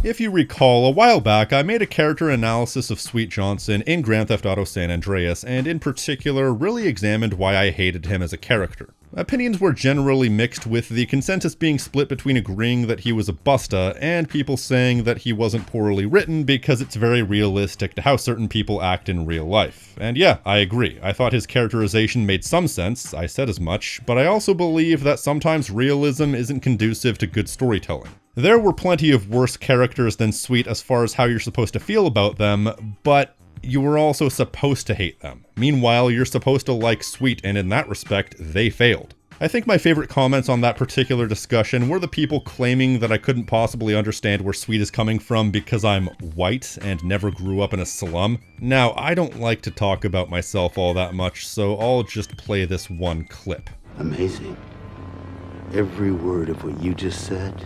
If you recall, a while back I made a character analysis of Sweet Johnson in Grand Theft Auto San Andreas, and in particular really examined why I hated him as a character. Opinions were generally mixed, with the consensus being split between agreeing that he was a busta and people saying that he wasn't poorly written because it's very realistic to how certain people act in real life. And yeah, I agree. I thought his characterization made some sense, I said as much, but I also believe that sometimes realism isn't conducive to good storytelling. There were plenty of worse characters than Sweet as far as how you're supposed to feel about them, but you were also supposed to hate them. Meanwhile, you're supposed to like Sweet, and in that respect, they failed. I think my favorite comments on that particular discussion were the people claiming that I couldn't possibly understand where Sweet is coming from because I'm white and never grew up in a slum. Now, I don't like to talk about myself all that much, so I'll just play this one clip. Amazing. Every word of what you just said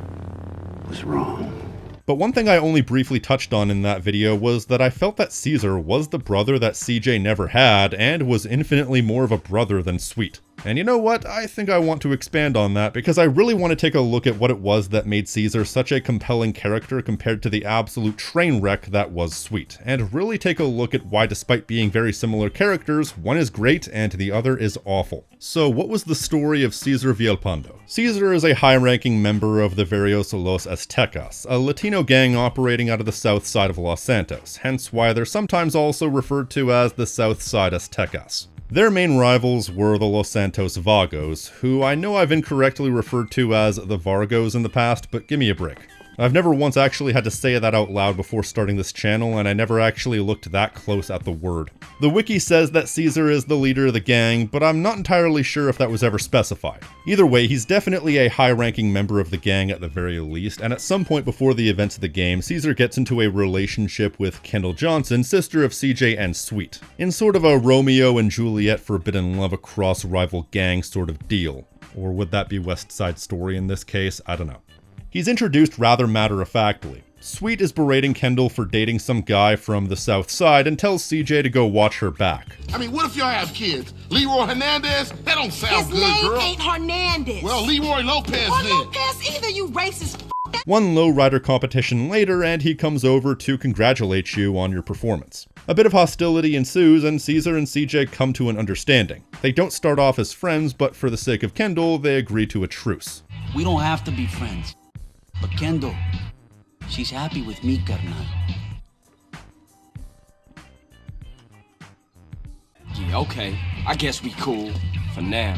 was wrong. But one thing I only briefly touched on in that video was that I felt that Caesar was the brother that CJ never had, and was infinitely more of a brother than Sweet. And you know what? I think I want to expand on that because I really want to take a look at what it was that made Caesar such a compelling character compared to the absolute train wreck that was Sweet, and really take a look at why, despite being very similar characters, one is great and the other is awful. So what was the story of Caesar Villalpando? Caesar is a high-ranking member of the Varios Los Aztecas, a Latino gang operating out of the south side of Los Santos, hence why they're sometimes also referred to as the South Side Aztecas. Their main rivals were the Los Santos Vagos, who I know I've incorrectly referred to as the Vargos in the past, but give me a break. I've never once actually had to say that out loud before starting this channel, and I never actually looked that close at the word. The wiki says that Caesar is the leader of the gang, but I'm not entirely sure if that was ever specified. Either way, he's definitely a high-ranking member of the gang at the very least, and at some point before the events of the game, Caesar gets into a relationship with Kendall Johnson, sister of CJ and Sweet, in sort of a Romeo and Juliet forbidden love across rival gang sort of deal. Or would that be West Side Story in this case? I don't know. He's introduced rather matter-of-factly. Sweet is berating Kendall for dating some guy from the south side and tells CJ to go watch her back. I mean, what if y'all have kids? Leroy Hernandez? That don't sound good, girl. His name ain't Hernandez. Well, Leroy Lopez or then. Lopez either, you racist f***. One lowrider competition later, and he comes over to congratulate you on your performance. A bit of hostility ensues, and Caesar and CJ come to an understanding. They don't start off as friends, but for the sake of Kendall, they agree to a truce. We don't have to be friends. But Kendall, she's happy with me, carnal. Yeah, okay. I guess we cool. For now.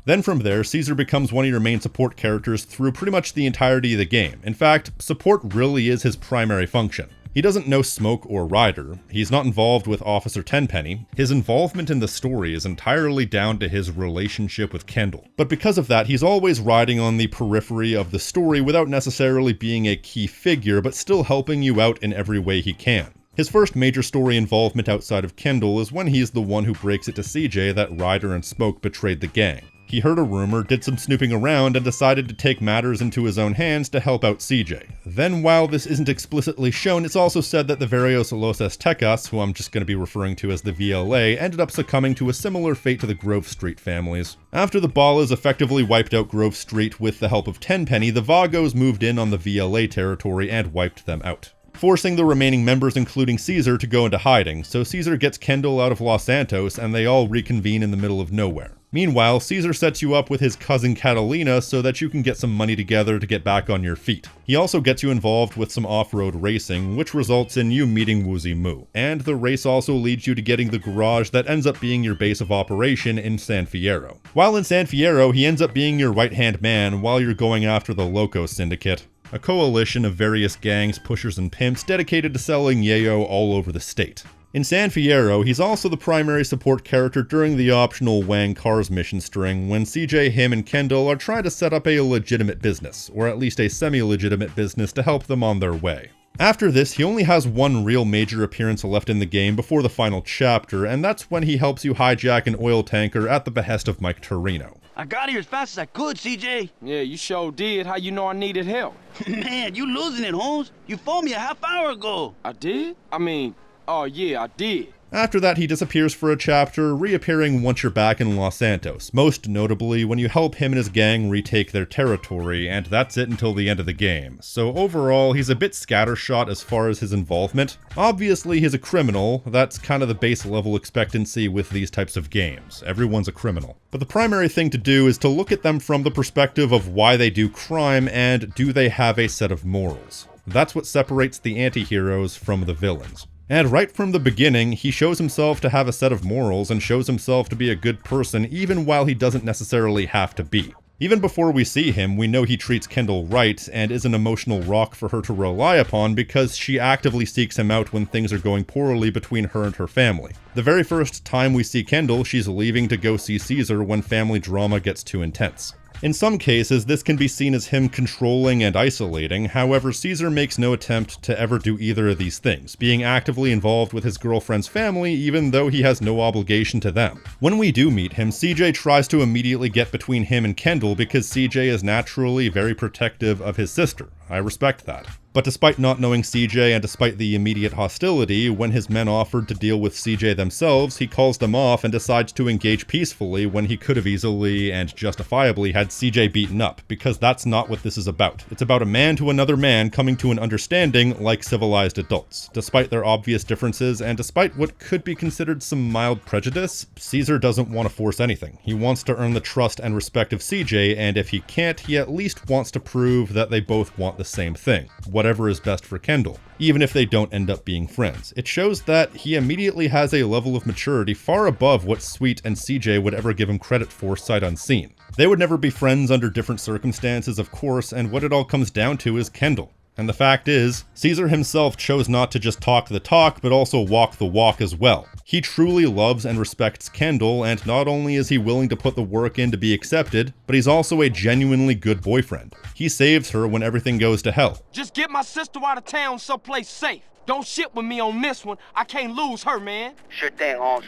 Then from there, Caesar becomes one of your main support characters through pretty much the entirety of the game. In fact, support really is his primary function. He doesn't know Smoke or Ryder, he's not involved with Officer Tenpenny, his involvement in the story is entirely down to his relationship with Kendall. But because of that, he's always riding on the periphery of the story without necessarily being a key figure, but still helping you out in every way he can. His first major story involvement outside of Kendall is when he's the one who breaks it to CJ that Ryder and Smoke betrayed the gang. He heard a rumor, did some snooping around, and decided to take matters into his own hands to help out CJ. Then, while this isn't explicitly shown, it's also said that the Varios Los Aztecas, who I'm just going to be referring to as the VLA, ended up succumbing to a similar fate to the Grove Street families. After the Ballas effectively wiped out Grove Street with the help of Tenpenny, the Vagos moved in on the VLA territory and wiped them out, forcing the remaining members, including Caesar, to go into hiding, so Caesar gets Kendall out of Los Santos and they all reconvene in the middle of nowhere. Meanwhile, Caesar sets you up with his cousin Catalina so that you can get some money together to get back on your feet. He also gets you involved with some off-road racing, which results in you meeting Woozy Moo. And the race also leads you to getting the garage that ends up being your base of operation in San Fierro. While in San Fierro, he ends up being your right-hand man while you're going after the Loco Syndicate, a coalition of various gangs, pushers, and pimps dedicated to selling yayo all over the state. In San Fierro, he's also the primary support character during the optional Wang Cars mission string when CJ, him, and Kendall are trying to set up a legitimate business, or at least a semi-legitimate business to help them on their way. After this, he only has one real major appearance left in the game before the final chapter, and that's when he helps you hijack an oil tanker at the behest of Mike Torino. I got here as fast as I could, CJ. Yeah, you sure did. How you know I needed help? Man, you losing it, Holmes. You phoned me a half hour ago. I did? I mean, oh yeah, I did. After that, he disappears for a chapter, reappearing once you're back in Los Santos, most notably when you help him and his gang retake their territory, and that's it until the end of the game. So overall, he's a bit scattershot as far as his involvement. Obviously, he's a criminal. That's kind of the base level expectancy with these types of games. Everyone's a criminal. But the primary thing to do is to look at them from the perspective of why they do crime and do they have a set of morals. That's what separates the anti-heroes from the villains. And right from the beginning, he shows himself to have a set of morals and shows himself to be a good person even while he doesn't necessarily have to be. Even before we see him, we know he treats Kendall right and is an emotional rock for her to rely upon because she actively seeks him out when things are going poorly between her and her family. The very first time we see Kendall, she's leaving to go see Caesar when family drama gets too intense. In some cases, this can be seen as him controlling and isolating, however, Caesar makes no attempt to ever do either of these things, being actively involved with his girlfriend's family even though he has no obligation to them. When we do meet him, CJ tries to immediately get between him and Kendall because CJ is naturally very protective of his sister. I respect that. But despite not knowing CJ and despite the immediate hostility, when his men offered to deal with CJ themselves, he calls them off and decides to engage peacefully when he could have easily and justifiably had CJ beaten up, because that's not what this is about. It's about a man to another man coming to an understanding like civilized adults. Despite their obvious differences and despite what could be considered some mild prejudice, Caesar doesn't want to force anything. He wants to earn the trust and respect of CJ, and if he can't, he at least wants to prove that they both want the same thing. Whatever is best for Kendall, even if they don't end up being friends. It shows that he immediately has a level of maturity far above what Sweet and CJ would ever give him credit for sight unseen. They would never be friends under different circumstances, of course, and what it all comes down to is Kendall. And the fact is, Caesar himself chose not to just talk the talk, but also walk the walk as well. He truly loves and respects Kendall, and not only is he willing to put the work in to be accepted, but he's also a genuinely good boyfriend. He saves her when everything goes to hell. Just get my sister out of town someplace safe. Don't shit with me on this one. I can't lose her, man. Sure thing, Holmes.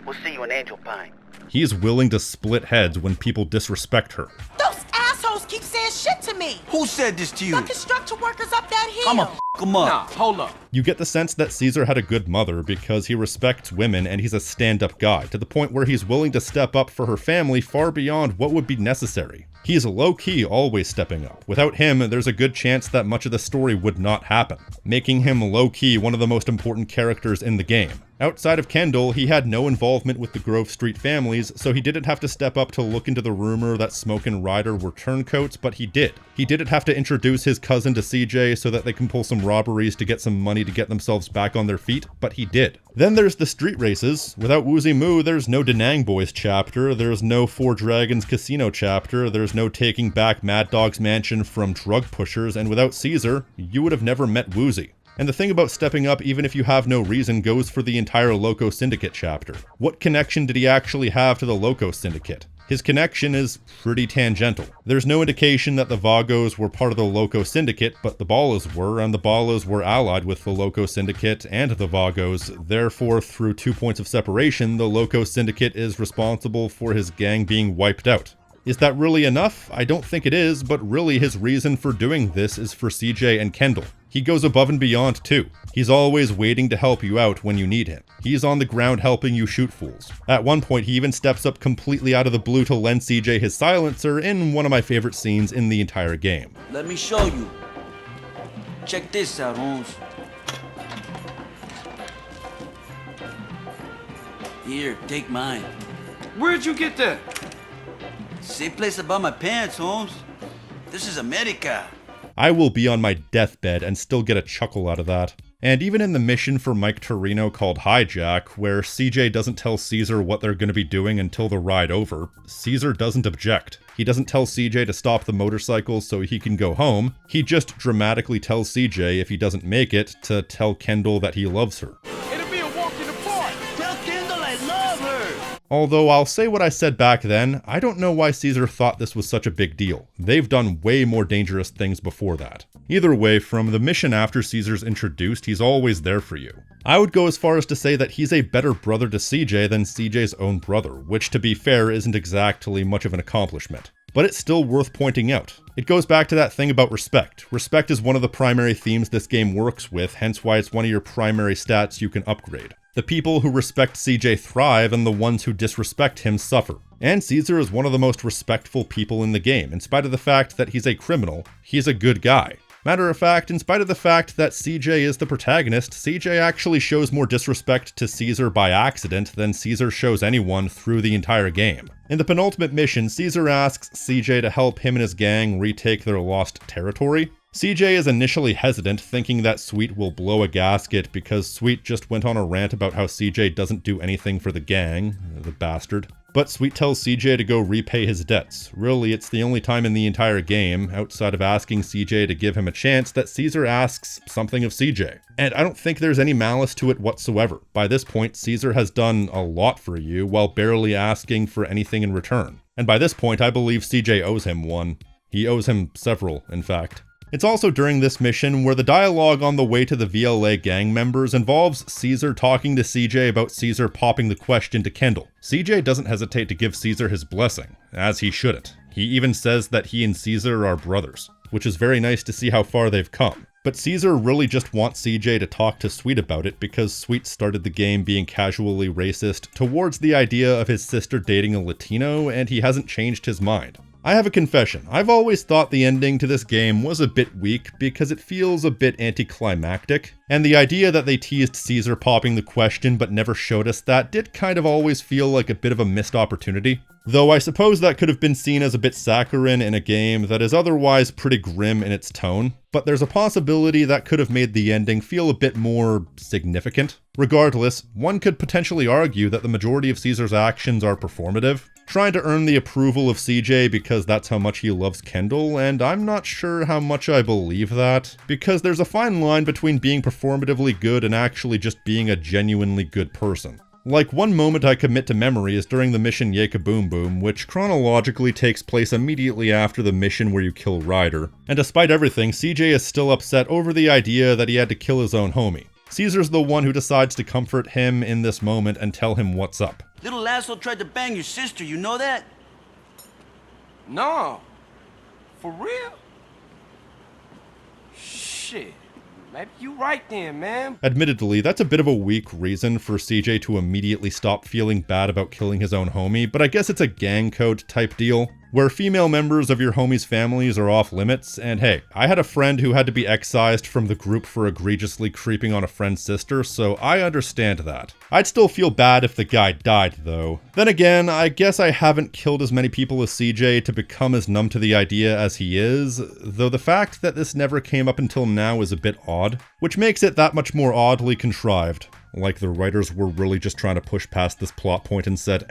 We'll see you in Angel Pine. He's willing to split heads when people disrespect her. Those assholes keep saying shit to me. Who said this to you? The construction workers up that hill. I'ma f*** 'em up. Nah, hold up. You get the sense that Caesar had a good mother because he respects women and he's a stand-up guy, to the point where he's willing to step up for her family far beyond what would be necessary. He's low-key always stepping up. Without him, there's a good chance that much of the story would not happen, making him low-key one of the most important characters in the game. Outside of Kendall, he had no involvement with the Grove Street families, so he didn't have to step up to look into the rumor that Smoke and Ryder were turncoats, but he did. He didn't have to introduce his cousin to CJ so that they can pull some robberies to get some money to get themselves back on their feet, but he did. Then there's the street races. Without Woozy Moo, there's no Da Nang Boys chapter, there's no Four Dragons Casino chapter, there's no taking back Mad Dog's mansion from drug pushers, and without Caesar, you would have never met Woozy. And the thing about stepping up even if you have no reason goes for the entire Loco Syndicate chapter. What connection did he actually have to the Loco Syndicate? His connection is pretty tangential. There's no indication that the Vagos were part of the Loco Syndicate, but the Ballas were, and the Ballas were allied with the Loco Syndicate and the Vagos. Therefore, through 2 points of separation, the Loco Syndicate is responsible for his gang being wiped out. Is that really enough? I don't think it is, but really his reason for doing this is for CJ and Kendall. He goes above and beyond too. He's always waiting to help you out when you need him. He's on the ground helping you shoot fools. At one point, he even steps up completely out of the blue to lend CJ his silencer in one of my favorite scenes in the entire game. Let me show you. Check this out, Holmes. Here, take mine. Where'd you get that? Same place I bought my pants, Holmes. This is America. I will be on my deathbed and still get a chuckle out of that. And even in the mission for Mike Torino called Hijack, where CJ doesn't tell Caesar what they're going to be doing until the ride over, Caesar doesn't object. He doesn't tell CJ to stop the motorcycle so he can go home. He just dramatically tells CJ, if he doesn't make it, to tell Kendall that he loves her. It'll be a walk in the park. Tell Kendall I love her. Although I'll say what I said back then, I don't know why Caesar thought this was such a big deal. They've done way more dangerous things before that. Either way, from the mission after Caesar's introduced, he's always there for you. I would go as far as to say that he's a better brother to CJ than CJ's own brother, which to be fair isn't exactly much of an accomplishment. But it's still worth pointing out. It goes back to that thing about respect. Respect is one of the primary themes this game works with, hence why it's one of your primary stats you can upgrade. The people who respect CJ thrive, and the ones who disrespect him suffer. And Caesar is one of the most respectful people in the game. In spite of the fact that he's a criminal, he's a good guy. Matter of fact, in spite of the fact that CJ is the protagonist, CJ actually shows more disrespect to Caesar by accident than Caesar shows anyone through the entire game. In the penultimate mission, Caesar asks CJ to help him and his gang retake their lost territory. CJ is initially hesitant, thinking that Sweet will blow a gasket because Sweet just went on a rant about how CJ doesn't do anything for the gang, the bastard. But Sweet tells CJ to go repay his debts. Really, it's the only time in the entire game, outside of asking CJ to give him a chance, that Caesar asks something of CJ. And I don't think there's any malice to it whatsoever. By this point, Caesar has done a lot for you while barely asking for anything in return. And by this point, I believe CJ owes him one. He owes him several, in fact. It's also during this mission where the dialogue on the way to the VLA gang members involves Caesar talking to CJ about Caesar popping the question to Kendall. CJ doesn't hesitate to give Caesar his blessing, as he shouldn't. He even says that he and Caesar are brothers, which is very nice to see how far they've come. But Caesar really just wants CJ to talk to Sweet about it because Sweet started the game being casually racist towards the idea of his sister dating a Latino, and he hasn't changed his mind. I have a confession. I've always thought the ending to this game was a bit weak because it feels a bit anticlimactic, and the idea that they teased Caesar popping the question but never showed us that did kind of always feel like a bit of a missed opportunity. Though I suppose that could have been seen as a bit saccharine in a game that is otherwise pretty grim in its tone, but there's a possibility that could have made the ending feel a bit more significant. Regardless, one could potentially argue that the majority of Caesar's actions are performative, trying to earn the approval of CJ because that's how much he loves Kendall, and I'm not sure how much I believe that, because there's a fine line between being performatively good and actually just being a genuinely good person. Like, one moment I commit to memory is during the mission Yaka Boom Boom, which chronologically takes place immediately after the mission where you kill Ryder. And despite everything, CJ is still upset over the idea that he had to kill his own homie. Caesar's the one who decides to comfort him in this moment and tell him what's up. Little Lasso tried to bang your sister, you know that? No. For real? Shit. Maybe you right then, man. Admittedly, that's a bit of a weak reason for CJ to immediately stop feeling bad about killing his own homie, but I guess it's a gang code type deal, where female members of your homies' families are off limits, and hey, I had a friend who had to be excised from the group for egregiously creeping on a friend's sister, so I understand that. I'd still feel bad if the guy died, though. Then again, I guess I haven't killed as many people as CJ to become as numb to the idea as he is, though the fact that this never came up until now is a bit odd, which makes it that much more oddly contrived. Like the writers were really just trying to push past this plot point and said,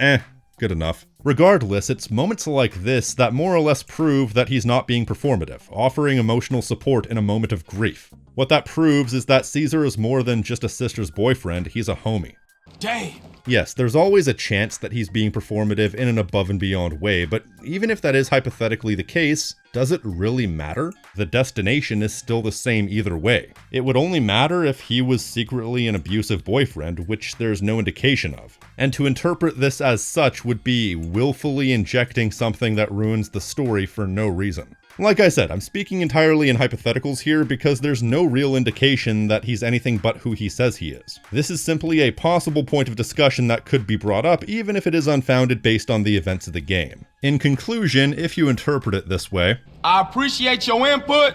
good enough. Regardless, it's moments like this that more or less prove that he's not being performative, offering emotional support in a moment of grief. What that proves is that Caesar is more than just a sister's boyfriend, he's a homie. Damn. Yes, there's always a chance that he's being performative in an above and beyond way, but even if that is hypothetically the case, does it really matter? The destination is still the same either way. It would only matter if he was secretly an abusive boyfriend, which there's no indication of. And to interpret this as such would be willfully injecting something that ruins the story for no reason. Like I said, I'm speaking entirely in hypotheticals here because there's no real indication that he's anything but who he says he is. This is simply a possible point of discussion that could be brought up, even if it is unfounded based on the events of the game. In conclusion, if you interpret it this way, I appreciate your input,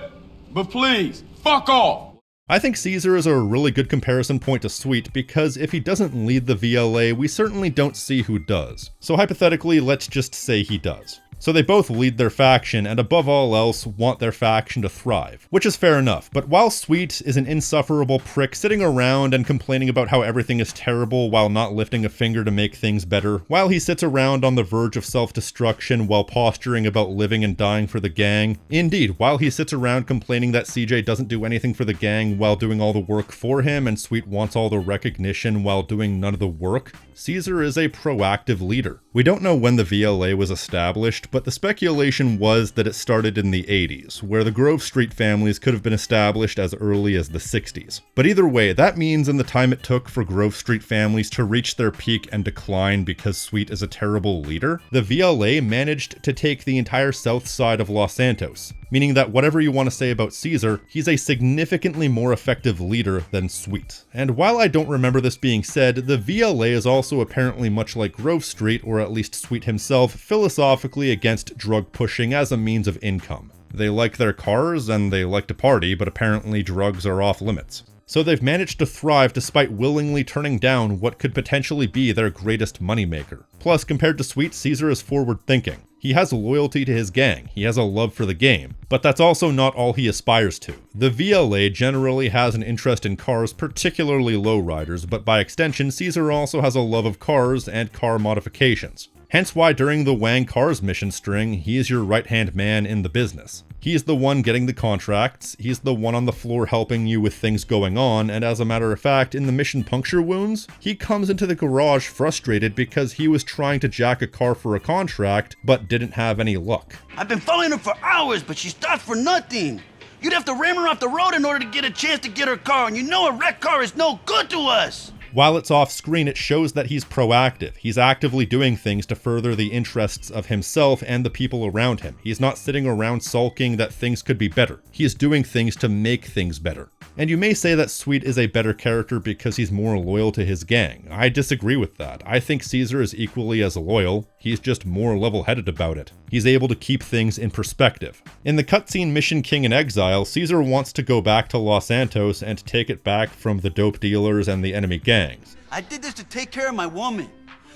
but please, fuck off. I think Caesar is a really good comparison point to Sweet because if he doesn't lead the VLA, we certainly don't see who does. So hypothetically, let's just say he does. So they both lead their faction and above all else want their faction to thrive, which is fair enough. But while Sweet is an insufferable prick sitting around and complaining about how everything is terrible while not lifting a finger to make things better, while he sits around on the verge of self-destruction while posturing about living and dying for the gang, indeed, while he sits around complaining that CJ doesn't do anything for the gang while doing all the work for him and Sweet wants all the recognition while doing none of the work, Caesar is a proactive leader. We don't know when the VLA was established, but the speculation was that it started in the 80s, where the Grove Street families could have been established as early as the 60s. But either way, that means in the time it took for Grove Street families to reach their peak and decline because Sweet is a terrible leader, the VLA managed to take the entire south side of Los Santos, meaning that whatever you want to say about Caesar, he's a significantly more effective leader than Sweet. And while I don't remember this being said, the VLA is also apparently much like Grove Street, or at least Sweet himself, philosophically against drug pushing as a means of income. They like their cars and they like to party, but apparently drugs are off limits. So they've managed to thrive despite willingly turning down what could potentially be their greatest moneymaker. Plus, compared to Sweet, Caesar is forward-thinking. He has loyalty to his gang, he has a love for the game, but that's also not all he aspires to. The VLA generally has an interest in cars, particularly lowriders, but by extension, Caesar also has a love of cars and car modifications. Hence why during the Wang Cars mission string, he is your right-hand man in the business. He's the one getting the contracts, he's the one on the floor helping you with things going on, and as a matter of fact, in the mission puncture wounds, he comes into the garage frustrated because he was trying to jack a car for a contract, but didn't have any luck. I've been following her for hours, but she stopped for nothing. You'd have to ram her off the road in order to get a chance to get her car, and you know a wrecked car is no good to us. While it's off screen, it shows that he's proactive. He's actively doing things to further the interests of himself and the people around him. He's not sitting around sulking that things could be better. He is doing things to make things better. And you may say that Sweet is a better character because he's more loyal to his gang. I disagree with that. I think Caesar is equally as loyal, he's just more level-headed about it. He's able to keep things in perspective. In the cutscene Mission King in Exile, Caesar wants to go back to Los Santos and take it back from the dope dealers and the enemy gangs. I did this to take care of my woman,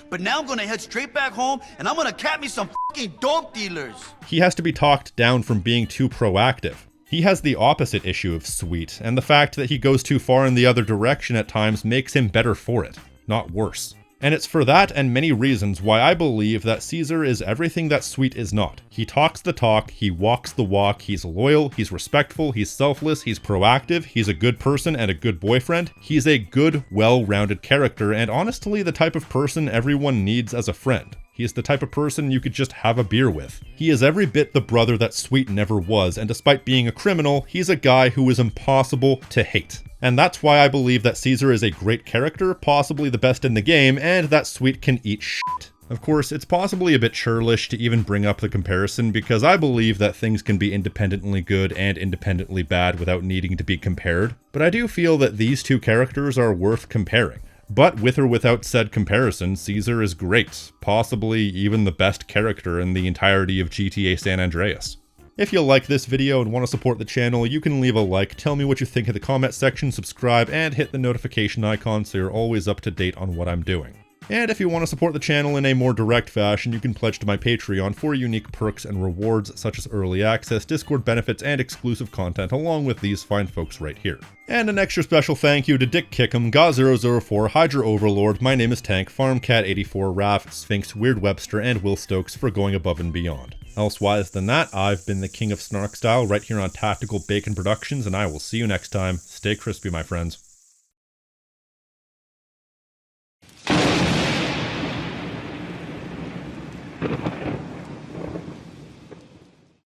but now I'm gonna head straight back home and I'm gonna cap me some fucking dope dealers. He has to be talked down from being too proactive. He has the opposite issue of Sweet, and the fact that he goes too far in the other direction at times makes him better for it, not worse. And it's for that and many reasons why I believe that Caesar is everything that Sweet is not. He talks the talk, he walks the walk, he's loyal, he's respectful, he's selfless, he's proactive, he's a good person and a good boyfriend. He's a good, well-rounded character, and honestly the type of person everyone needs as a friend. He is the type of person you could just have a beer with. He is every bit the brother that Sweet never was, and despite being a criminal, he's a guy who is impossible to hate. And that's why I believe that Caesar is a great character, possibly the best in the game, and that Sweet can eat shit. Of course, it's possibly a bit churlish to even bring up the comparison because I believe that things can be independently good and independently bad without needing to be compared, but I do feel that these two characters are worth comparing. But with or without said comparison, Caesar is great, possibly even the best character in the entirety of GTA San Andreas. If you like this video and want to support the channel, you can leave a like, tell me what you think in the comment section, subscribe, and hit the notification icon so you're always up to date on what I'm doing. And if you want to support the channel in a more direct fashion, you can pledge to my Patreon for unique perks and rewards such as early access, Discord benefits, and exclusive content along with these fine folks right here. And an extra special thank you to Dick Kickham, Ga004, Hydra Overlord, My Name is Tank, FarmCat84, Raph, Sphinx, Weird Webster, and Will Stokes for going above and beyond. Elsewise than that, I've been the King of Snark Style right here on Tactical Bacon Productions, and I will see you next time. Stay crispy, my friends.